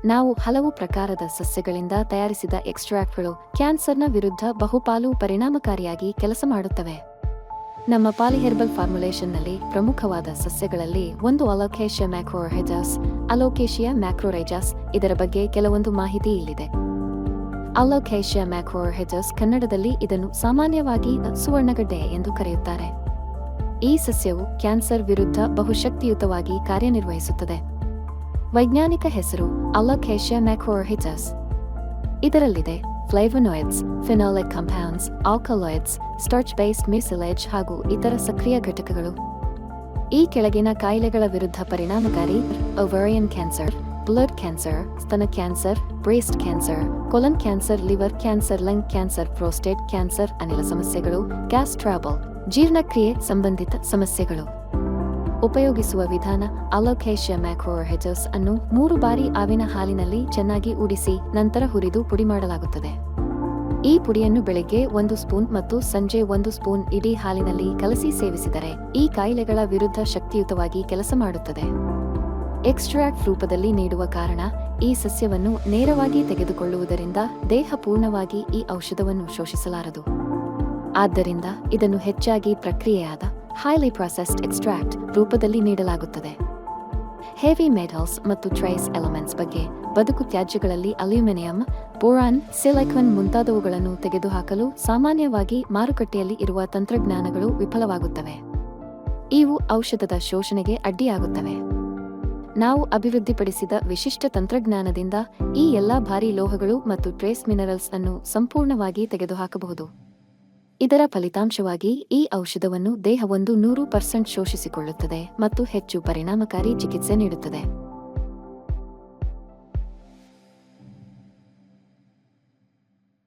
ನಾವು ಹಲವು ಪ್ರಕಾರದ ಸಸ್ಯಗಳಿಂದ ತಯಾರಿಸಿದ ಎಕ್ಸ್ಟ್ರಾಕ್ಟ್ಗಳು ಕ್ಯಾನ್ಸರ್ನ ವಿರುದ್ಧ ಬಹುಪಾಲು ಪರಿಣಾಮಕಾರಿಯಾಗಿ ಕೆಲಸ ಮಾಡುತ್ತವೆ. ನಮ್ಮ ಪಾಲಿಹೆರ್ಬಲ್ ಫಾರ್ಮುಲೇಷನ್ನಲ್ಲಿ ಪ್ರಮುಖವಾದ ಸಸ್ಯಗಳಲ್ಲಿ ಒಂದು ಅಲೋಕೇಶಿಯಾ ಮ್ಯಾಕ್ರೋರೈಜಾಸ್, ಅಲೋಕೇಶಿಯಾ ಮ್ಯಾಕ್ರೋರೈಜಾಸ್. ಇದರ ಬಗ್ಗೆ ಕೆಲವೊಂದು ಮಾಹಿತಿ ಇಲ್ಲಿದೆ. ಅಲೋಕೇಶಿಯಾ ಮ್ಯಾಕ್ರೋರೈಜಾಸ್, ಕನ್ನಡದಲ್ಲಿ ಇದನ್ನು ಸಾಮಾನ್ಯವಾಗಿ ಸುವರ್ಣಗಡ್ಡೆ ಎಂದು ಕರೆಯುತ್ತಾರೆ. ಈ ಸಸ್ಯವು ಕ್ಯಾನ್ಸರ್ ವಿರುದ್ಧ ಬಹುಶಕ್ತಿಯುತವಾಗಿ ಕಾರ್ಯನಿರ್ವಹಿಸುತ್ತದೆ. ವೈಜ್ಞಾನಿಕ ಹೆಸರು ಅಲೋಕೇಶಿಯಾ ಮ್ಯಾಕ್ರೋರೈಜಾಸ್. ಇದರಲ್ಲಿದೆ flavonoids, phenolic compounds, alkaloids, starch based mucilage ಹಾಗೂ ಇತರ ಸಕ್ರಿಯ ಘಟಕಗಳು. ಈ ಕೆಳಗಿನ ಕಾಯಿಲೆಗಳ ವಿರುದ್ಧ ಪರಿಣಾಮಕಾರಿ: ಓವೇರಿಯನ್ ಕ್ಯಾನ್ಸರ್, ಬ್ಲಡ್ ಕ್ಯಾನ್ಸರ್, ಸ್ತನ cancer, breast cancer, colon cancer, liver cancer, lung cancer, prostate cancer, ಅನಿಲ ಸಮಸ್ಯೆಗಳು, ಗ್ಯಾಸ್ ಟ್ರಬಲ್, ಜೀರ್ಣಕ್ರಿಯೆ ಸಂಬಂಧಿತ ಸಮಸ್ಯೆಗಳು. ಉಪಯೋಗಿಸುವ ವಿಧಾನ: ಅಲೋಕೇಶಿಯಾ ಮ್ಯಾಕ್ರೋರೈಜಾಸ್ ಅನ್ನು 3 ಬಾರಿ ಆವಿನ ಹಾಲಿನಲ್ಲಿ ಚೆನ್ನಾಗಿ ಉಡಿಸಿ ನಂತರ ಹುರಿದು ಪುಡಿ ಮಾಡಲಾಗುತ್ತದೆ. ಈ ಪುಡಿಯನ್ನು ಬೆಳಗ್ಗೆ 1 ಸ್ಪೂನ್ ಮತ್ತು ಸಂಜೆ 1 ಸ್ಪೂನ್ ಇಡೀ ಹಾಲಿನಲ್ಲಿ ಕಲಸಿ ಸೇವಿಸಿದರೆ ಈ ಕಾಯಿಲೆಗಳ ವಿರುದ್ಧ ಶಕ್ತಿಯುತವಾಗಿ ಕೆಲಸ ಮಾಡುತ್ತದೆ. ಎಕ್ಸ್ಟ್ರಾಕ್ಟ್ ರೂಪದಲ್ಲಿ ನೀಡುವ ಕಾರಣ ಈ ಸಸ್ಯವನ್ನು ನೇರವಾಗಿ ತೆಗೆದುಕೊಳ್ಳುವುದರಿಂದ ದೇಹ ಪೂರ್ಣವಾಗಿ ಈ ಔಷಧವನ್ನು ಶೋಷಿಸಲಾರದು. ಆದ್ದರಿಂದ ಇದನ್ನು ಹೆಚ್ಚಾಗಿ ಪ್ರಕ್ರಿಯೆಯಾದ ಹೈಲಿ ಪ್ರೊಸೆಸ್ಡ್ ಎಕ್ಸ್ಟ್ರಾಕ್ಟ್ ರೂಪದಲ್ಲಿ ನೀಡಲಾಗುತ್ತದೆ. ಹೆವಿ ಮೆಟಲ್ಸ್ ಮತ್ತು ಟ್ರೇಸ್ ಎಲಿಮೆಂಟ್ಸ್ ಬಗ್ಗೆ: ಬದುಕು ತ್ಯಾಜ್ಯಗಳಲ್ಲಿ ಅಲ್ಯೂಮಿನಿಯಂ, ಬೋರಾನ್, ಸಿಲಿಕಾನ್ ಮುಂತಾದವುಗಳನ್ನು ತೆಗೆದುಹಾಕಲು ಸಾಮಾನ್ಯವಾಗಿ ಮಾರುಕಟ್ಟೆಯಲ್ಲಿ ಇರುವ ತಂತ್ರಜ್ಞಾನಗಳು ವಿಫಲವಾಗುತ್ತವೆ. ಇವು ಔಷಧದ ಶೋಷಣೆಗೆ ಅಡ್ಡಿಯಾಗುತ್ತವೆ. ನಾವು ಅಭಿವೃದ್ಧಿಪಡಿಸಿದ ವಿಶಿಷ್ಟ ತಂತ್ರಜ್ಞಾನದಿಂದ ಈ ಎಲ್ಲಾ ಭಾರೀ ಲೋಹಗಳು ಮತ್ತು ಟ್ರೇಸ್ ಮಿನರಲ್ಸ್ ಅನ್ನು ಸಂಪೂರ್ಣವಾಗಿ ತೆಗೆದುಹಾಕಬಹುದು. ಇದರ ಫಲಿತಾಂಶವಾಗಿ ಈ ಔಷಧವನ್ನು ದೇಹವೊಂದು 100% ಶೋಷಿಸಿಕೊಳ್ಳುತ್ತದೆ ಮತ್ತು ಹೆಚ್ಚು ಪರಿಣಾಮಕಾರಿ ಚಿಕಿತ್ಸೆ ನೀಡುತ್ತದೆ.